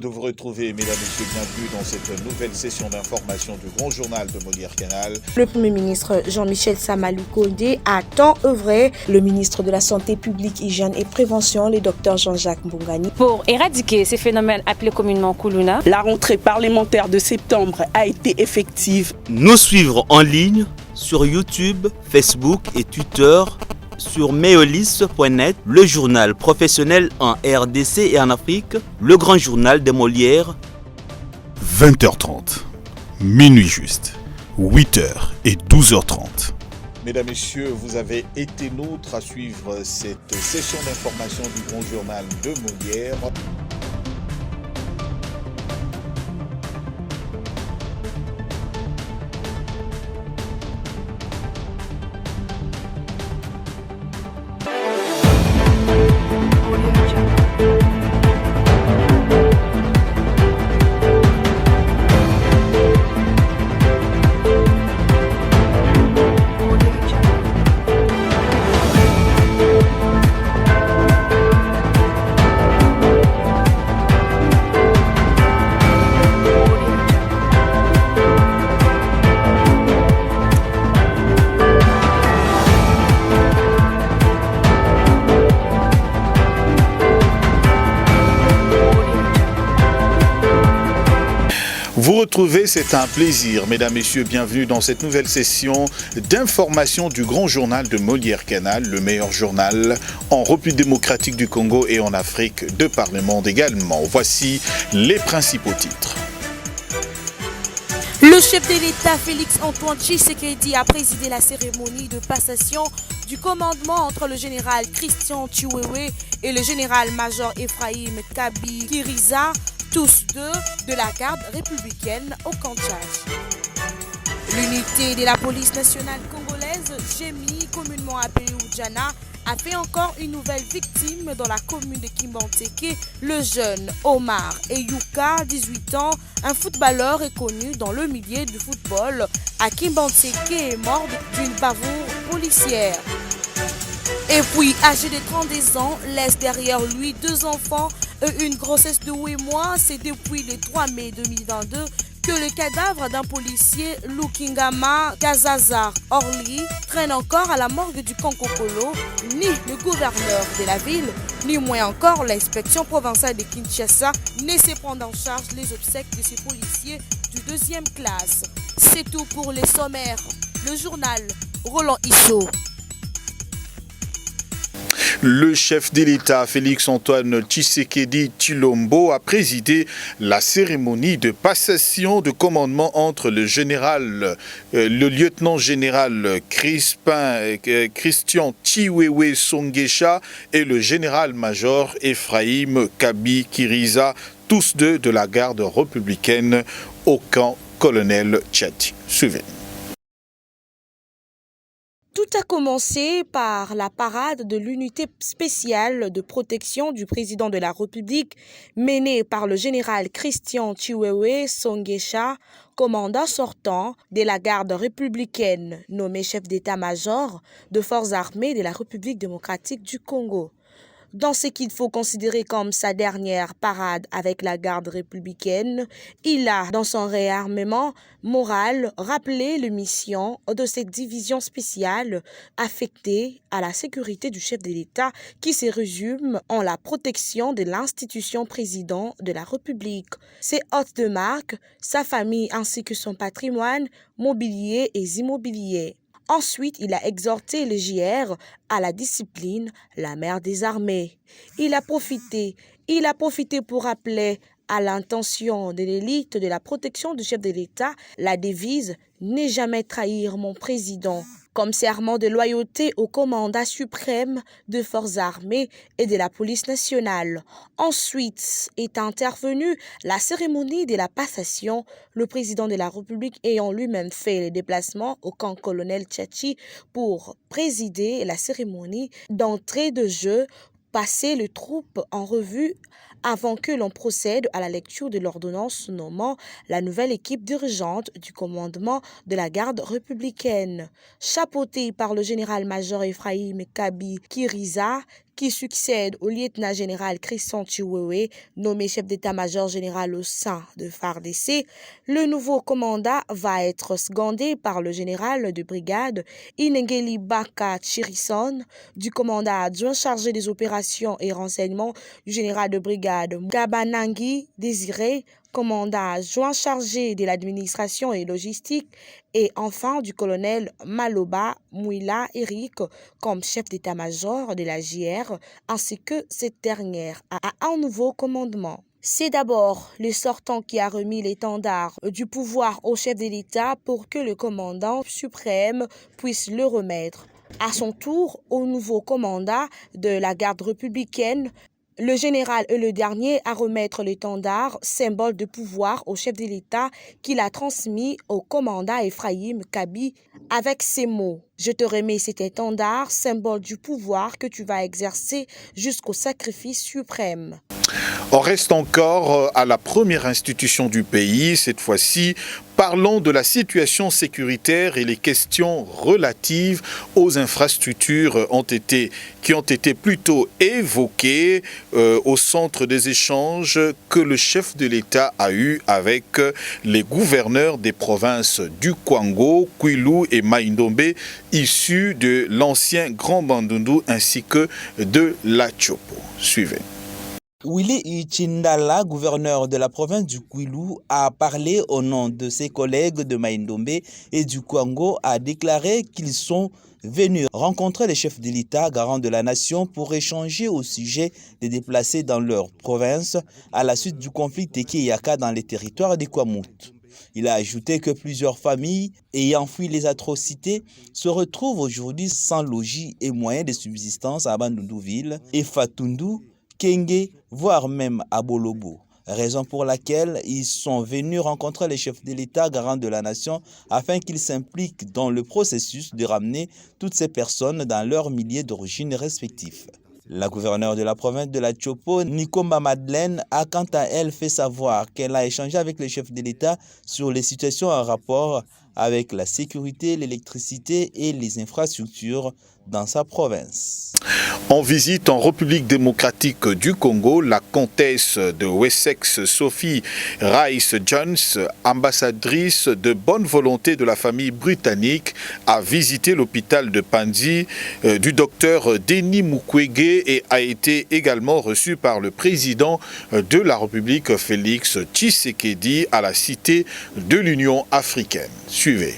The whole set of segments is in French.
De vous retrouver, mesdames et messieurs, bienvenue dans cette nouvelle session d'information du Grand Journal de Molière Canal. Le Premier ministre Jean-Michel Samalou Condé a tant œuvré, le ministre de la Santé publique, Hygiène et Prévention, le docteur Jean-Jacques Mbongani, pour éradiquer ces phénomènes appelés communément Koulouna. La rentrée parlementaire de septembre a été effective. Nous suivre en ligne sur YouTube, Facebook et Twitter, sur meolis.net, le journal professionnel en RDC et en Afrique, le grand journal des Molières. 20h30, minuit juste, 8h et 12h30. Mesdames, Messieurs, vous avez été nôtres à suivre cette session d'information du Grand Journal de Molière. Vous retrouver, c'est un plaisir. Mesdames, Messieurs, bienvenue dans cette nouvelle session d'information du Grand Journal de Molière Canal, le meilleur journal en République démocratique du Congo et en Afrique, de par le monde également. Voici les principaux titres. Le chef de l'État Félix-Antoine Tshisekedi a présidé la cérémonie de passation du commandement entre le général Christian Chiwewe et le général-major Ephraim Kabi Kiriza, tous deux de la garde républicaine au Kanchas. L'unité de la police nationale congolaise, GEMI, communément appelée Oudjana, a fait encore une nouvelle victime dans la commune de Kimbanteke. Le jeune Omar Eyuka, 18 ans, un footballeur reconnu dans le milieu du football à Kimbanteke, est mort d'une bavure policière. Et puis, âgé de 32 ans, laisse derrière lui 2 enfants et une grossesse de 8 mois. C'est depuis le 3 mai 2022 que le cadavre d'un policier, Lukingama Kazazar Orly, traîne encore à la morgue du Kankokolo. Ni le gouverneur de la ville, ni moins encore l'inspection provinciale de Kinshasa ne se prend en charge les obsèques de ces policiers du 2e classe. C'est tout pour les sommaires. Le journal Roland Issot. Le chef de l'État, Félix-Antoine Tshisekedi Tshilombo, a présidé la cérémonie de passation de commandement entre le lieutenant-général Christian Chiwewe Songesha et le général-major Ephraim Kabi Kiriza, tous deux de la garde républicaine au camp colonel Tchati. Suivez. Tout a commencé par la parade de l'unité spéciale de protection du président de la République menée par le général Christian Chiwewe Songesha, commandant sortant de la garde républicaine, nommé chef d'état-major de forces armées de la République démocratique du Congo. Dans ce qu'il faut considérer comme sa dernière parade avec la garde républicaine, il a, dans son réarmement moral, rappelé les missions de cette division spéciale affectée à la sécurité du chef de l'État qui se résume en la protection de l'institution président de la République, ses hôtes de marque, sa famille ainsi que son patrimoine mobilier et immobilier. Ensuite, il a exhorté le JR à la discipline, la mère des armées. Il a profité pour rappeler à l'intention de l'élite de la protection du chef de l'État la devise « Ne jamais trahir mon président » comme serment de loyauté au commandant suprême des forces armées et de la police nationale. Ensuite est intervenue la cérémonie de la passation, le président de la République ayant lui-même fait le déplacement au camp colonel Tchati pour présider la cérémonie d'entrée de jeu, passer les troupes en revue avant que l'on procède à la lecture de l'ordonnance nommant la nouvelle équipe dirigeante du commandement de la garde républicaine. Chapeautée par le général-major Ephraim Kabi Kiriza, qui succède au lieutenant général Christian Chiwewe, nommé chef d'état-major général au sein de FARDC. Le nouveau commandant va être secondé par le général de brigade Inengeli Baka Chirison, du commandant adjoint chargé des opérations et renseignements du général de brigade Gabanangi Désiré, commandant adjoint chargé de l'administration et logistique, et enfin du colonel Maloba Mouila Eric comme chef d'état-major de la JR, ainsi que cette dernière a un nouveau commandement. C'est d'abord le sortant qui a remis l'étendard du pouvoir au chef de l'État pour que le commandant suprême puisse le remettre. À son tour, au nouveau commandant de la garde républicaine, le général est le dernier à remettre l'étendard, symbole de pouvoir, au chef de l'État qu'il a transmis au commandant Ephraim Kabi avec ces mots. Je te remets cet étendard, symbole du pouvoir que tu vas exercer jusqu'au sacrifice suprême. On reste encore à la première institution du pays, cette fois-ci. Parlons de la situation sécuritaire et les questions relatives aux infrastructures qui ont été plutôt évoquées au centre des échanges que le chef de l'État a eu avec les gouverneurs des provinces du Kwango, Kwilu et Mai-Ndombe, issus de l'ancien Grand Bandundu ainsi que de la Tchopo. Suivez. Willy Ichindala, gouverneur de la province du Kwilu, a parlé au nom de ses collègues de Mai-Ndombe et du Kwango, a déclaré qu'ils sont venus rencontrer les chefs de l'État, garants de la nation, pour échanger au sujet des déplacés dans leur province à la suite du conflit Teke-Yaka dans les territoires des Kwamouth. Il a ajouté que plusieurs familles ayant fui les atrocités se retrouvent aujourd'hui sans logis et moyens de subsistance à Bandundu-Ville et Fatundu, Kenge, voire même à Bolobo. Raison pour laquelle ils sont venus rencontrer les chefs de l'État garants de la nation afin qu'ils s'impliquent dans le processus de ramener toutes ces personnes dans leurs milliers d'origines respectifs. La gouverneure de la province de la Tchopo, Nikomba Madeleine, a quant à elle fait savoir qu'elle a échangé avec les chefs de l'État sur les situations en rapport avec la sécurité, l'électricité et les infrastructures dans sa province. En visite en République démocratique du Congo, la comtesse de Wessex, Sophie Rice-Jones, ambassadrice de bonne volonté de la famille britannique, a visité l'hôpital de Panzi du docteur Denis Mukwege et a été également reçue par le président de la République, Félix Tshisekedi, à la Cité de l'Union africaine. Suivez.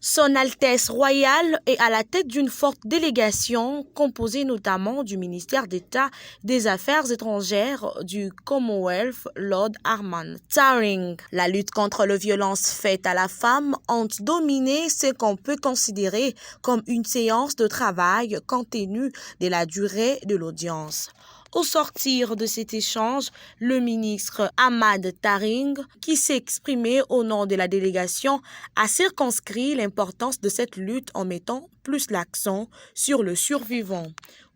Son Altesse royale est à la tête d'une forte délégation composée notamment du ministère d'État des Affaires étrangères du Commonwealth, Lord Armand Taring. La lutte contre les violences faites à la femme ont dominé ce qu'on peut considérer comme une séance de travail compte tenu de la durée de l'audience. Au sortir de cet échange, le ministre Ahmad Taring, qui s'est exprimé au nom de la délégation, a circonscrit l'importance de cette lutte en mettant plus l'accent sur le survivant.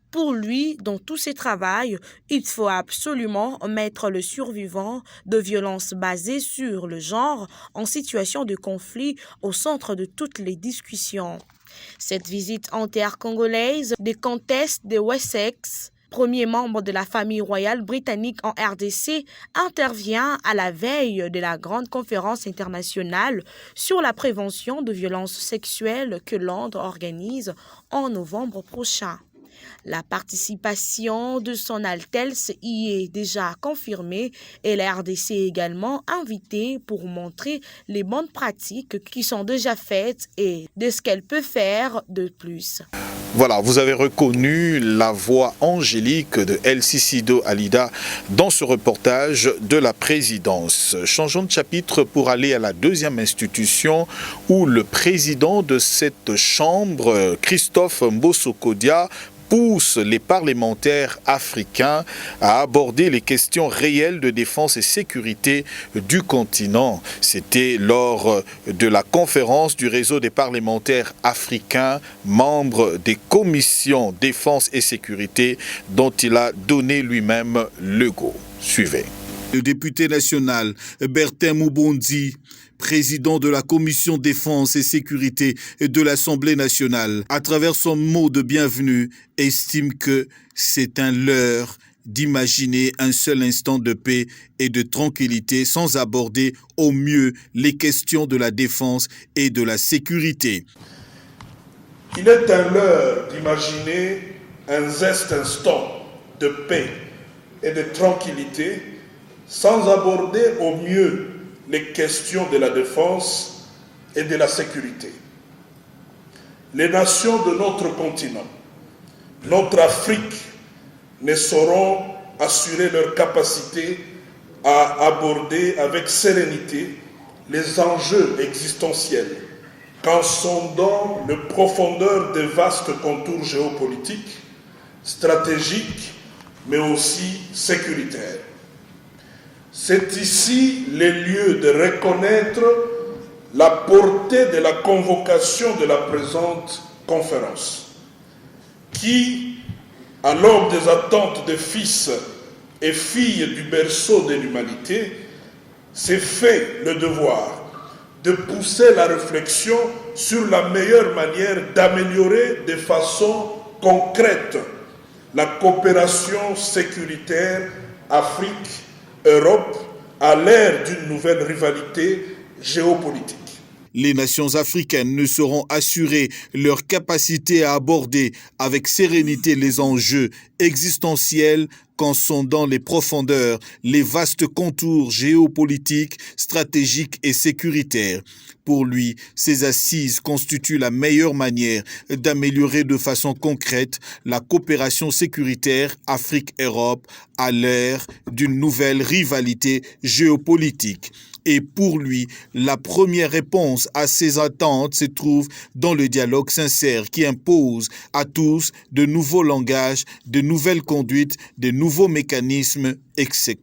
Pour lui, dans tous ses travaux, il faut absolument mettre le survivant de violences basées sur le genre en situation de conflit au centre de toutes les discussions. Cette visite intercongolaise des comtesses de Wessex, premier membre de la famille royale britannique en RDC, intervient à la veille de la grande conférence internationale sur la prévention de violences sexuelles que Londres organise en novembre prochain. La participation de son Altesse y est déjà confirmée et la RDC est également invitée pour montrer les bonnes pratiques qui sont déjà faites et de ce qu'elle peut faire de plus. Voilà, vous avez reconnu la voix angélique de Elsie Sido Alida dans ce reportage de la présidence. Changeons de chapitre pour aller à la deuxième institution où le président de cette chambre, Christophe Mbosso-Kodia, pousse les parlementaires africains à aborder les questions réelles de défense et sécurité du continent. C'était lors de la conférence du réseau des parlementaires africains, membres des commissions défense et sécurité, dont il a donné lui-même le go. Suivez. Le député national Bertin Moubondi, président de la Commission Défense et Sécurité de l'Assemblée nationale, à travers son mot de bienvenue, estime que c'est un leurre d'imaginer un seul instant de paix et de tranquillité sans aborder au mieux les questions de la défense et de la sécurité. Il est un leurre d'imaginer un zeste instant de paix et de tranquillité sans aborder au mieux les questions de la défense et de la sécurité. Les nations de notre continent, notre Afrique, ne sauront assurer leur capacité à aborder avec sérénité les enjeux existentiels qu'en sondant le profondeur des vastes contours géopolitiques, stratégiques, mais aussi sécuritaires. C'est ici le lieu de reconnaître la portée de la convocation de la présente conférence, qui, à l'aube des attentes des fils et filles du berceau de l'humanité, s'est fait le devoir de pousser la réflexion sur la meilleure manière d'améliorer de façon concrète la coopération sécuritaire Afrique-Europe à l'ère d'une nouvelle rivalité géopolitique. Les nations africaines ne sauront assurer leur capacité à aborder avec sérénité les enjeux existentiels qu'en sondant les profondeurs, les vastes contours géopolitiques, stratégiques et sécuritaires. Pour lui, ces assises constituent la meilleure manière d'améliorer de façon concrète la coopération sécuritaire Afrique-Europe à l'ère d'une nouvelle rivalité géopolitique. Et pour lui, la première réponse à ces attentes se trouve dans le dialogue sincère qui impose à tous de nouveaux langages, de nouvelles conduites, de nouveaux mécanismes, etc.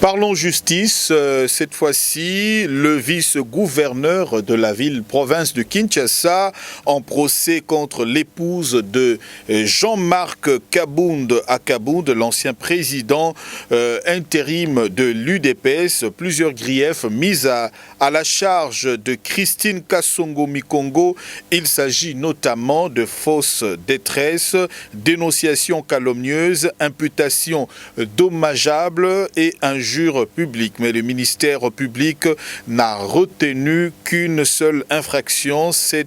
Parlons justice, cette fois-ci, le vice-gouverneur de la ville-province de Kinshasa en procès contre l'épouse de Jean-Marc Kabound Akabound, l'ancien président intérim de l'UDPS, plusieurs griefs mis à la charge de Christine Kassongo Mikongo. Il s'agit notamment de fausse détresse, dénonciation calomnieuse, imputation dommageable et injure publique, mais le ministère public n'a retenu qu'une seule infraction, c'est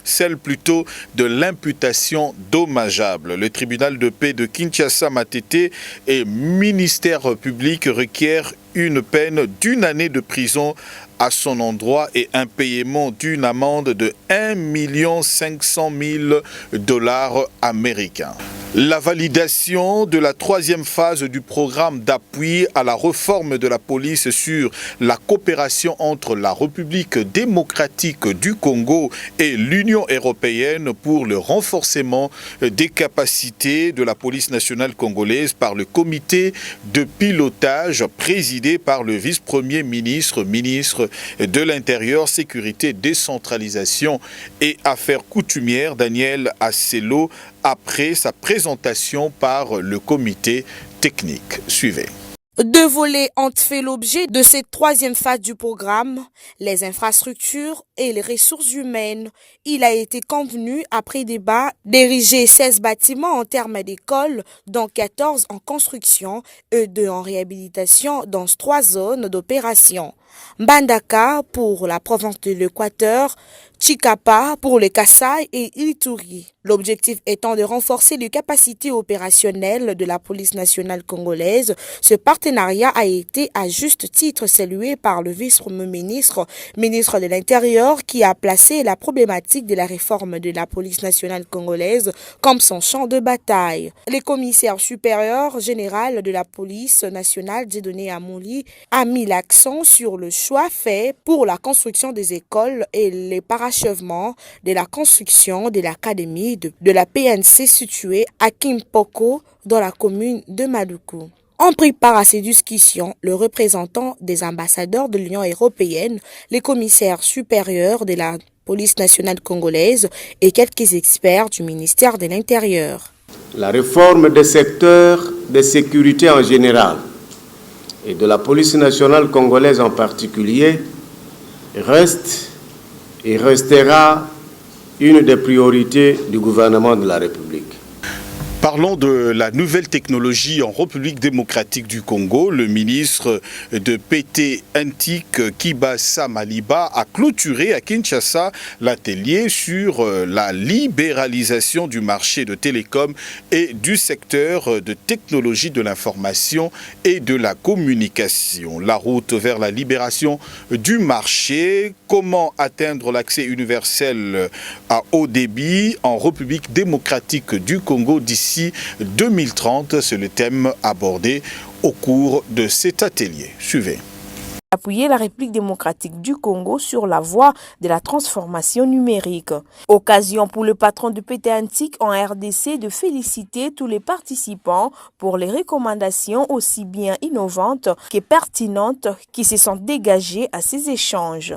celle plutôt de l'imputation dommageable. Le tribunal de paix de Kinshasa-Matete et ministère public requièrent une peine d'1 année de prison à son endroit et un paiement d'une amende de 1 500 000 $ américains. La validation de la 3e phase du programme d'appui à la réforme de la police sur la coopération entre la République démocratique du Congo et l'Union européenne pour le renforcement des capacités de la police nationale congolaise par le comité de pilotage présidé par le vice-premier ministre, ministre de l'Intérieur, Sécurité, Décentralisation et Affaires coutumières, Daniel Asselo, après sa présentation par le comité technique. Suivez. 2 volets ont fait l'objet de cette 3e phase du programme, les infrastructures et les ressources humaines. Il a été convenu, après débat, d'ériger 16 bâtiments en termes d'écoles, dont 14 en construction et 2 en réhabilitation dans 3 zones d'opération. Mbandaka pour la province de l'Équateur, Chikapa pour le Kasaï et Ituri. L'objectif étant de renforcer les capacités opérationnelles de la police nationale congolaise. Ce partenariat a été à juste titre salué par le vice-premier ministre, ministre de l'Intérieur, qui a placé la problématique de la réforme de la police nationale congolaise comme son champ de bataille. Le commissaire supérieur général de la police nationale, Dieudonné Amouli, a mis l'accent sur le choix fait pour la construction des écoles et les parachèvements de la construction de l'académie de la PNC située à Kimpoko dans la commune de Maluku. On prit part à ces discussions le représentant des ambassadeurs de l'Union européenne, les commissaires supérieurs de la police nationale congolaise et quelques experts du ministère de l'Intérieur. La réforme des secteurs de sécurité en général et de la police nationale congolaise en particulier reste et restera une des priorités du gouvernement de la République. Parlons de la nouvelle technologie en République démocratique du Congo. Le ministre de PT Antique Kibasa Maliba a clôturé à Kinshasa l'atelier sur la libéralisation du marché de télécom et du secteur de technologie de l'information et de la communication. La route vers la libération du marché, comment atteindre l'accès universel à haut débit en République démocratique du Congo d'ici 2030, c'est le thème abordé au cours de cet atelier. Suivez. Appuyer la République démocratique du Congo sur la voie de la transformation numérique. Occasion pour le patron de PT Antique en RDC de féliciter tous les participants pour les recommandations aussi bien innovantes que pertinentes qui se sont dégagées à ces échanges.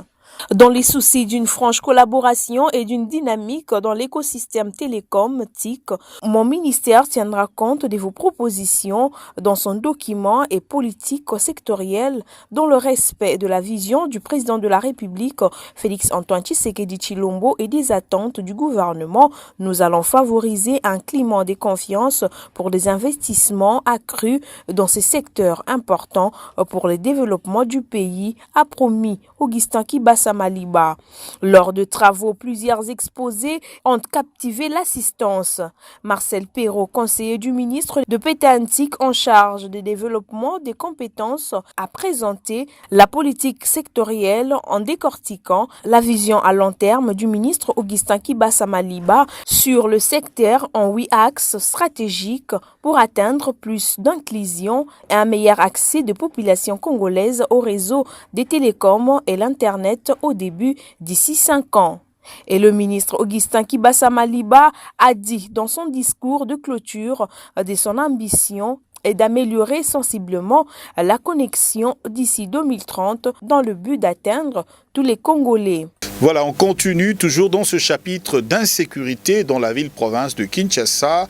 Dans les soucis d'une franche collaboration et d'une dynamique dans l'écosystème télécom TIC, mon ministère tiendra compte de vos propositions dans son document et politique sectorielle dans le respect de la vision du président de la République, Félix-Antoine Tshisekedi Tshilombo, et des attentes du gouvernement. Nous allons favoriser un climat de confiance pour des investissements accrus dans ces secteurs importants pour le développement du pays, a promis Augustin Kibasa Maliba. Lors de travaux, plusieurs exposés ont captivé l'assistance. Marcel Perrault, conseiller du ministre de PT Antique en charge du développement des compétences, a présenté la politique sectorielle en décortiquant la vision à long terme du ministre Augustin Kibasa Maliba sur le secteur en 8 axes stratégiques pour atteindre plus d'inclusion et un meilleur accès de population congolaise au réseau des télécoms et l'Internet au début d'ici 5 ans. Et le ministre Augustin Kibasa Maliba a dit dans son discours de clôture de son ambition et d'améliorer sensiblement la connexion d'ici 2030 dans le but d'atteindre tous les Congolais. Voilà, on continue toujours dans ce chapitre d'insécurité dans la ville-province de Kinshasa.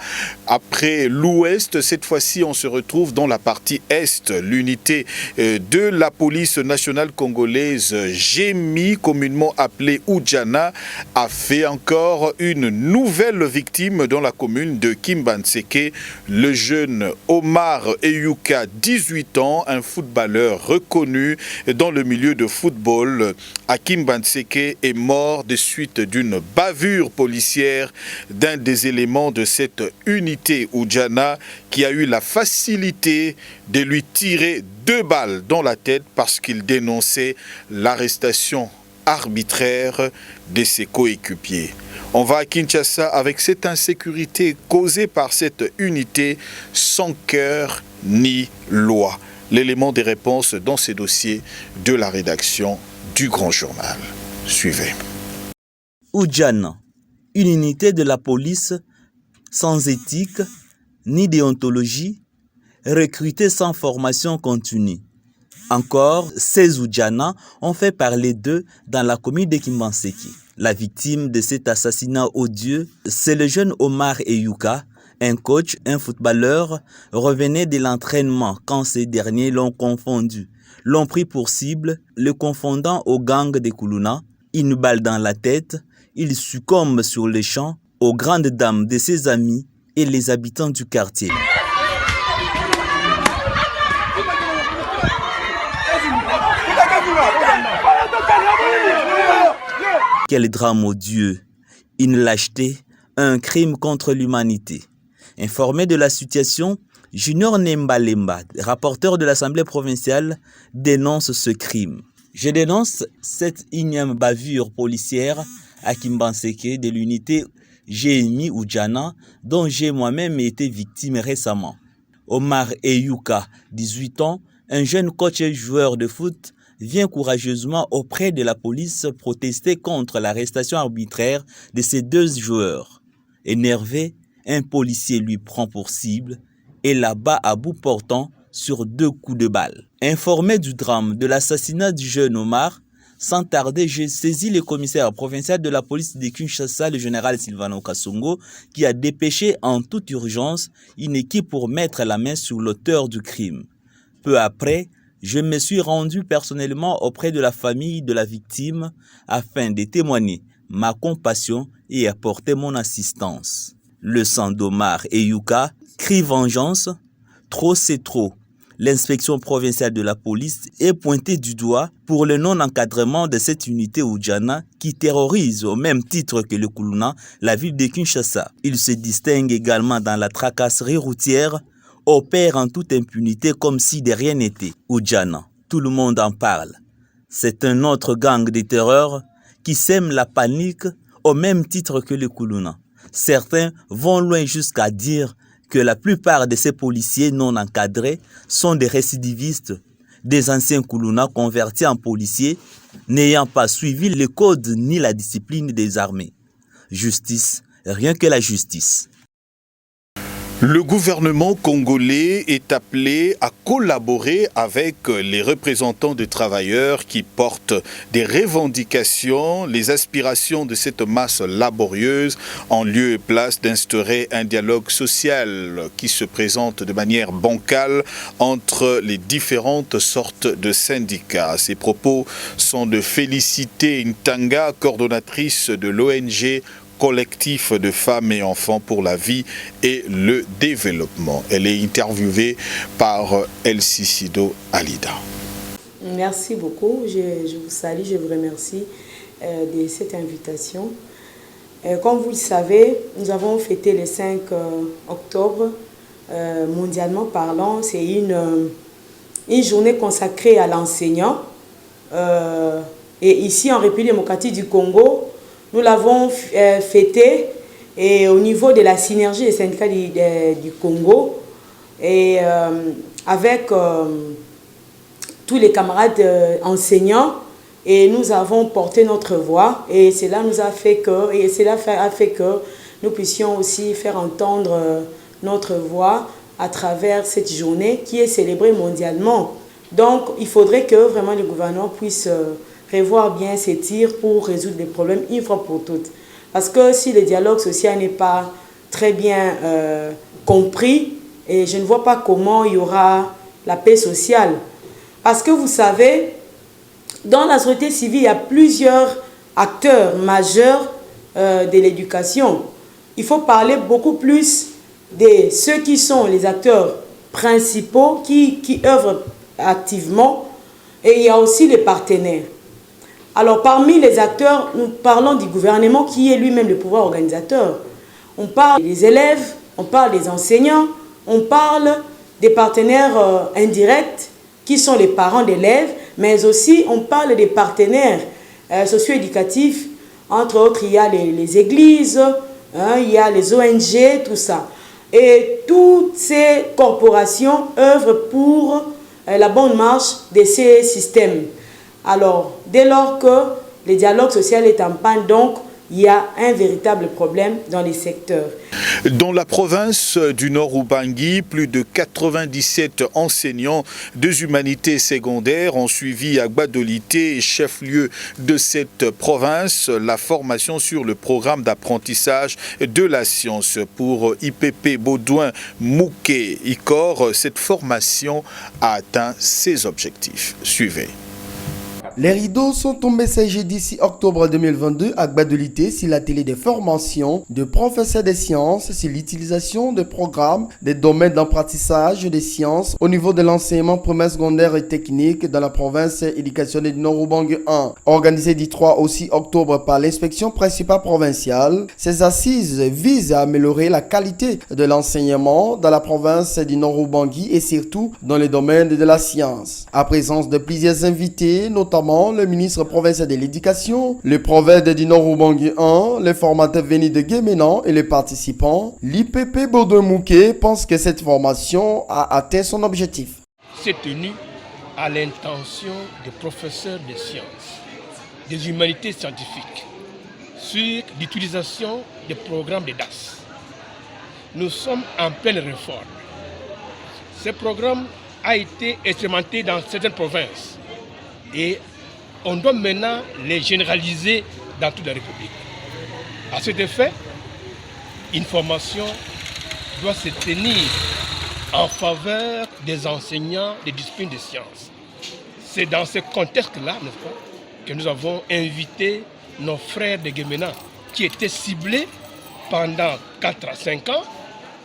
Après l'ouest, cette fois-ci, on se retrouve dans la partie est. L'unité de la police nationale congolaise GEMI, communément appelée Oudjana, a fait encore une nouvelle victime dans la commune de Kimbanseke. Le jeune Omar Eyuka, 18 ans, un footballeur reconnu dans le milieu de football à Kimbanseke, est mort de suite d'une bavure policière d'un des éléments de cette unité Oudjana qui a eu la facilité de lui tirer 2 balles dans la tête parce qu'il dénonçait l'arrestation arbitraire de ses coéquipiers. On va à Kinshasa avec cette insécurité causée par cette unité sans cœur ni loi. L'élément des réponses dans ces dossiers de la rédaction du Grand Journal. Suivez. Oudjana, une unité de la police sans éthique ni déontologie, recrutée sans formation continue. Encore, ces Oudjana ont fait parler d'eux dans la commune de Kimbanseke. La victime de cet assassinat odieux, c'est le jeune Omar Eyuka, un coach, un footballeur, revenait de l'entraînement quand ces derniers l'ont confondu. L'ont pris pour cible, le confondant au gang de Kuluna. Une balle dans la tête, il succombe sur le champ aux grandes dames de ses amis et les habitants du quartier. Quel drame odieux, une lâcheté, un crime contre l'humanité. Informé de la situation, Junior Nembalemba, rapporteur de l'Assemblée provinciale, dénonce ce crime. Je dénonce cette énième bavure policière à Kimbanseke de l'unité GEMI Oudjana dont j'ai moi-même été victime récemment. Omar Eyuka, 18 ans, un jeune coach et joueur de foot, vient courageusement auprès de la police protester contre l'arrestation arbitraire de ces 2 joueurs. Énervé, un policier lui prend pour cible et l'abat à bout portant sur 2 coups de balle. Informé du drame de l'assassinat du jeune Omar, Sans tarder, j'ai saisi le commissaire provincial de la police de Kinshasa, le général Sylvano Kassongo, qui a dépêché en toute urgence une équipe pour mettre la main sur l'auteur du crime. Peu après, je me suis rendu personnellement auprès de la famille de la victime afin de témoigner ma compassion et apporter mon assistance. Le sang d'Omar et Yuka crie vengeance. Trop c'est trop. L'inspection provinciale de la police est pointée du doigt pour le non-encadrement de cette unité Oudjana qui terrorise au même titre que le Kuluna la ville de Kinshasa. Il se distingue également dans la tracasserie routière, opère en toute impunité comme si de rien n'était. Oudjana, tout le monde en parle. C'est un autre gang de terreur qui sème la panique au même titre que le Kuluna. Certains vont loin jusqu'à dire que la plupart de ces policiers non encadrés sont des récidivistes, des anciens Kuluna convertis en policiers, n'ayant pas suivi le code ni la discipline des armées. Justice, rien que la justice. Le gouvernement congolais est appelé à collaborer avec les représentants des travailleurs qui portent des revendications, les aspirations de cette masse laborieuse en lieu et place d'instaurer un dialogue social qui se présente de manière bancale entre les différentes sortes de syndicats. Ces propos sont de Félicité Ntanga, coordonnatrice de l'ONG collectif de femmes et enfants pour la vie et le développement. Elle est interviewée par El Sisido Alida. Merci beaucoup, je vous salue, je vous remercie de cette invitation. Comme vous le savez, nous avons fêté le 5 octobre, mondialement parlant, c'est une journée consacrée à l'enseignant. Et ici en République démocratique du Congo, nous l'avons fêté et au niveau de la synergie des syndicats du Congo et avec tous les camarades enseignants, et nous avons porté notre voix et cela nous a fait que nous puissions aussi faire entendre notre voix à travers cette journée qui est célébrée mondialement. Donc il faudrait que vraiment le gouvernement puisse revoir bien ces tirs pour résoudre les problèmes une fois pour toutes. Parce que si le dialogue social n'est pas très bien compris, et je ne vois pas comment il y aura la paix sociale. Parce que vous savez, dans la société civile, il y a plusieurs acteurs majeurs de l'éducation. Il faut parler beaucoup plus de ceux qui sont les acteurs principaux, qui œuvrent activement, et il y a aussi les partenaires. Alors, parmi les acteurs, nous parlons du gouvernement qui est lui-même le pouvoir organisateur. On parle des élèves, on parle des enseignants, on parle des partenaires indirects qui sont les parents d'élèves, mais aussi on parle des partenaires socio-éducatifs. Entre autres, il y a les églises, il y a les ONG, tout ça. Et toutes ces corporations œuvrent pour la bonne marche de ces systèmes. Alors, dès lors que le dialogue social est en panne, donc, il y a un véritable problème dans les secteurs. Dans la province du Nord-Ubangi, plus de 97 enseignants des humanités secondaires ont suivi à Gbadolité, chef-lieu de cette province, la formation sur le programme d'apprentissage de la science. Pour IPP Baudouin Mouké Ikor, cette formation a atteint ses objectifs. Suivez. Les rideaux sont tombés ce jeudi 6 octobre 2022 à Gbadolité sur l'atelier de formation de professeurs des sciences sur l'utilisation de programmes des domaines d'apprentissage des sciences au niveau de l'enseignement primaire, secondaire et technique dans la province éducationnelle du Nord-Ubangi 1. Organisé du 3 au 6 octobre par l'inspection principale provinciale, ces assises visent à améliorer la qualité de l'enseignement dans la province du Nord-Ubangi et surtout dans les domaines de la science. À présence de plusieurs invités, notamment le ministre provincial de l'Éducation, le prophète du Nord-Ubangi 1, les formateurs venus de Guéménan et les participants, l'IPP Baudouin Mouké pense que cette formation a atteint son objectif. C'est tenu à l'intention des professeurs de sciences, des humanités scientifiques, sur l'utilisation des programmes de DAS. Nous sommes en pleine réforme. Ce programme a été expérimenté dans certaines provinces et on doit maintenant les généraliser dans toute la République. À cet effet, une formation doit se tenir en faveur des enseignants des disciplines de sciences. C'est dans ce contexte-là, n'est-ce pas, que nous avons invité nos frères de Guémena qui étaient ciblés pendant 4 à 5 ans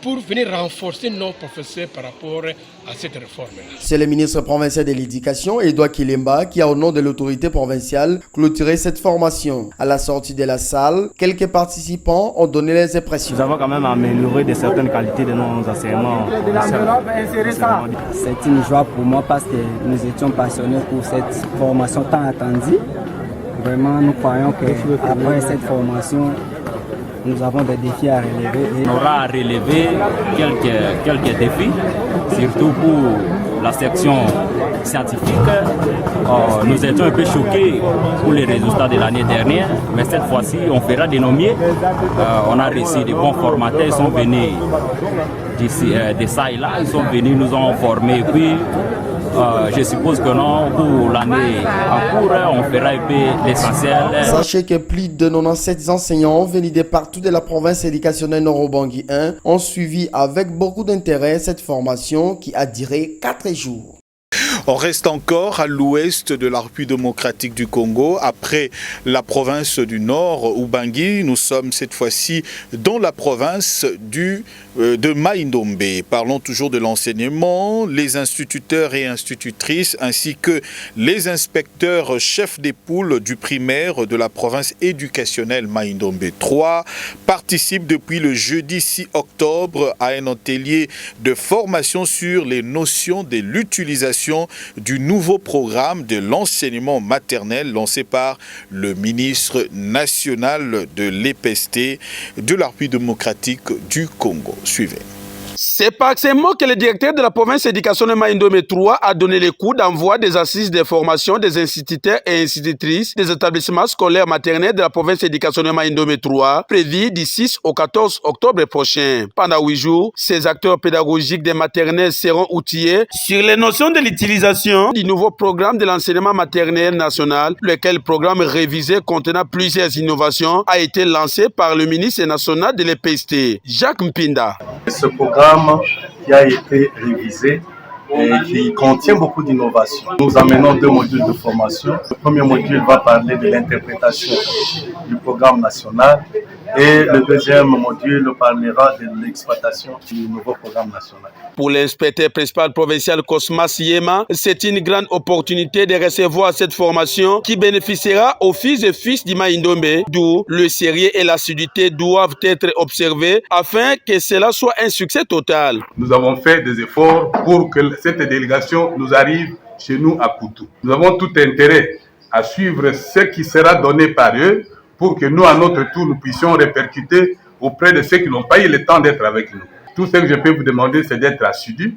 pour venir renforcer nos professeurs par rapport à cette réforme-là. C'est le ministre provincial de l'Éducation, Edouard Kilemba, qui a au nom de l'autorité provinciale clôturé cette formation. À la sortie de la salle, quelques participants ont donné les impressions. Nous avons quand même amélioré de certaines qualités de nos enseignements. C'est une joie pour moi parce que nous étions passionnés pour cette formation tant attendue. Vraiment, nous croyons qu'après cette formation, nous avons des défis à relever. On aura à relever quelques défis, surtout pour la section scientifique. Nous étions un peu choqués pour les résultats de l'année dernière, mais cette fois-ci, on fera des nommés. On a reçu des bons formateurs, ils sont venus de ça et là, ils sont venus, nous ont formés. Et puis, je suppose que non, pour l'année en cours, on fera un peu l'essentiel. Sachez que plus de 97 enseignants venus de partout de la province éducationnelle Nord-Ubangi 1 ont suivi avec beaucoup d'intérêt cette formation qui a duré 4 jours. On reste encore à l'ouest de la République démocratique du Congo. Après la province du Nord, Ubangi, nous sommes cette fois-ci dans la province de Mai-Ndombe. Parlons toujours de l'enseignement. Les instituteurs et institutrices ainsi que les inspecteurs chefs des poules du primaire de la province éducationnelle Mai-Ndombe 3 participent depuis le jeudi 6 octobre à un atelier de formation sur les notions de l'utilisation du nouveau programme de l'enseignement maternel lancé par le ministre national de l'EPST de la République démocratique du Congo. Suivez. C'est par ces mots que le directeur de la province éducation de Mai-Ndombe 3 a donné le coup d'envoi des assises de formation des instituteurs et institutrices des établissements scolaires maternels de la province éducation de Mai-Ndombe 3, prévues du 6 au 14 octobre prochain. Pendant 8 jours, ces acteurs pédagogiques des maternelles seront outillés sur les notions de l'utilisation du nouveau programme de l'enseignement maternel national, lequel programme révisé contenant plusieurs innovations a été lancé par le ministre national de l'EPST, Jacques Mpinda. Ce programme qui a été révisé et qui contient beaucoup d'innovations. Nous amenons 2 modules de formation. Le premier module va parler de l'interprétation du programme national et le deuxième module parlera de l'exploitation du nouveau programme national. Pour l'inspecteur principal provincial Cosmas Yema, c'est une grande opportunité de recevoir cette formation qui bénéficiera aux filles et fils du Mai-Ndombe, d'où le sérieux et l'assiduité doivent être observés afin que cela soit un succès total. Nous avons fait des efforts pour que cette délégation nous arrive chez nous à Koutou. Nous avons tout intérêt à suivre ce qui sera donné par eux pour que nous, à notre tour, nous puissions répercuter auprès de ceux qui n'ont pas eu le temps d'être avec nous. Tout ce que je peux vous demander, c'est d'être assidu,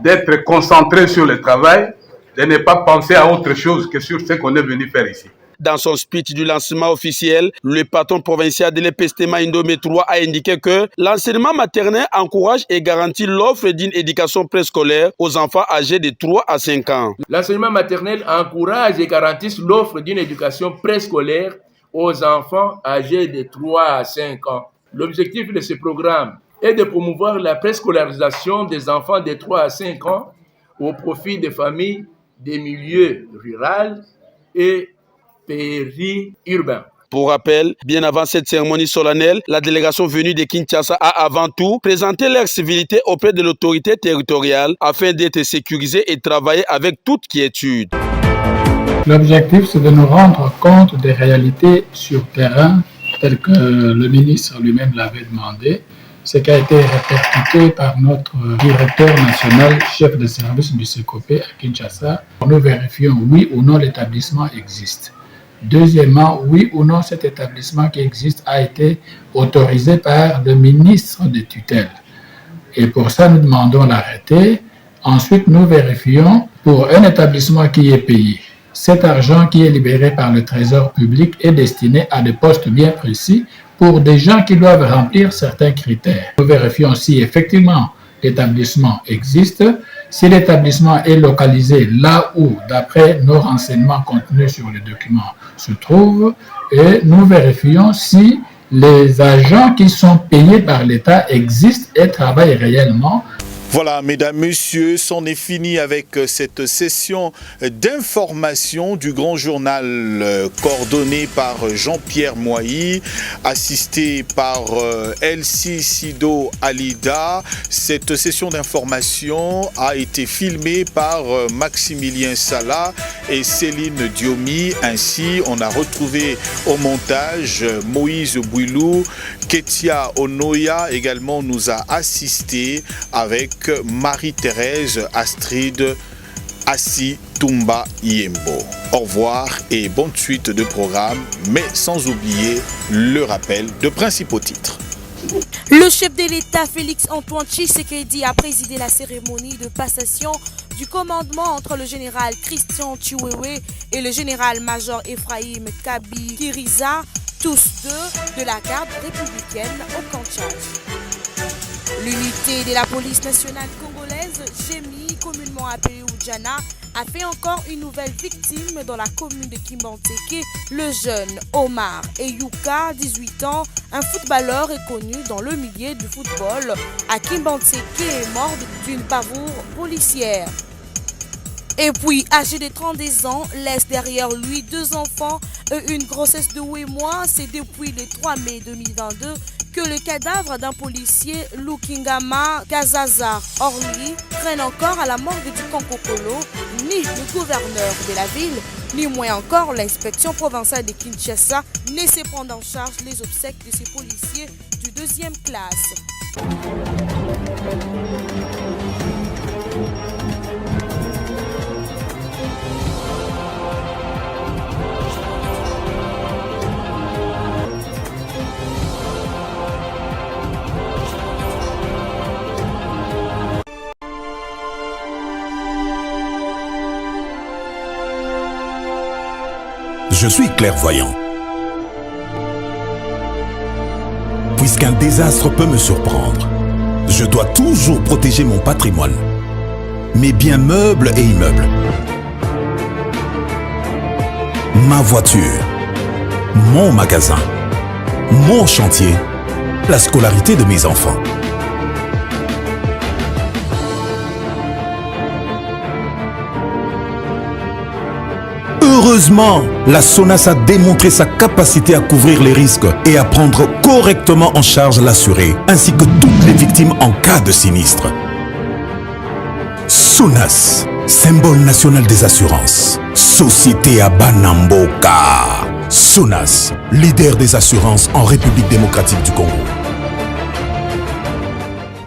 d'être concentré sur le travail, de ne pas penser à autre chose que sur ce qu'on est venu faire ici. Dans son speech du lancement officiel, le patron provincial de l'EPST Mai-Ndombe 3 a indiqué que l'enseignement maternel encourage et garantit l'offre d'une éducation préscolaire aux enfants âgés de 3 à 5 ans. L'enseignement maternel encourage et garantit l'offre d'une éducation préscolaire aux enfants âgés de 3 à 5 ans. L'objectif de ce programme est de promouvoir la préscolarisation des enfants de 3 à 5 ans au profit des familles des milieux ruraux et périurbains. Pour rappel, bien avant cette cérémonie solennelle, la délégation venue de Kinshasa a avant tout présenté leur civilité auprès de l'autorité territoriale afin d'être sécurisée et travailler avec toute quiétude. L'objectif, c'est de nous rendre compte des réalités sur terrain, telles que le ministre lui-même l'avait demandé, ce qui a été répercuté par notre directeur national, chef de service du CECOPE à Kinshasa. Nous vérifions oui ou non l'établissement existe. Deuxièmement, oui ou non cet établissement qui existe a été autorisé par le ministre de tutelle. Et pour ça, nous demandons l'arrêté. Ensuite, nous vérifions pour un établissement qui est payé. Cet argent qui est libéré par le Trésor public est destiné à des postes bien précis pour des gens qui doivent remplir certains critères. Nous vérifions si effectivement l'établissement existe Si l'établissement est localisé là où, d'après nos renseignements contenus sur le document, se trouve, et nous vérifions si les agents qui sont payés par l'État existent et travaillent réellement. Voilà, mesdames, messieurs, c'en est fini avec cette session d'information du grand journal coordonné par Jean-Pierre Moïse, assisté par Elsie Sido Alida. Cette session d'information a été filmée par Maximilien Sala et Céline Diomi. Ainsi, on a retrouvé au montage Moïse Bouilou. Ketia Onoya également nous a assisté avec Marie-Thérèse Astrid Assi Tumba Yembo. Au revoir et bonne suite de programme, mais sans oublier le rappel de principaux titres. Le chef de l'État Félix-Antoine Tshisekedi a présidé la cérémonie de passation du commandement entre le général Christian Chiwewe et le général-major Ephraim Kabi Kiriza, tous deux de la garde républicaine au camp Tchad. L'unité de la police nationale congolaise, GEMI, communément appelée Oudjana, a fait encore une nouvelle victime dans la commune de Kimbanteke. Le jeune Omar Eyuka, 18 ans, un footballeur reconnu dans le milieu du football à Kimbanteke, est mort d'une bavure policière. Et puis, âgé de 32 ans, laisse derrière lui 2 enfants et une grossesse de 8 mois. C'est depuis le 3 mai 2022 que le cadavre d'un policier, Lukingama Kazazar Orly, traîne encore à la morgue du Kankokolo. Ni le gouverneur de la ville, ni moins encore l'inspection provinciale de Kinshasa ne sait prendre en charge les obsèques de ces policiers du 2e classe. Je suis clairvoyant. Puisqu'un désastre peut me surprendre, je dois toujours protéger mon patrimoine, mes biens meubles et immeubles, ma voiture, mon magasin, mon chantier, la scolarité de mes enfants. Heureusement, la SONAS a démontré sa capacité à couvrir les risques et à prendre correctement en charge l'assuré, ainsi que toutes les victimes en cas de sinistre. SONAS, symbole national des assurances. Société à Banamboka. SONAS, leader des assurances en République démocratique du Congo.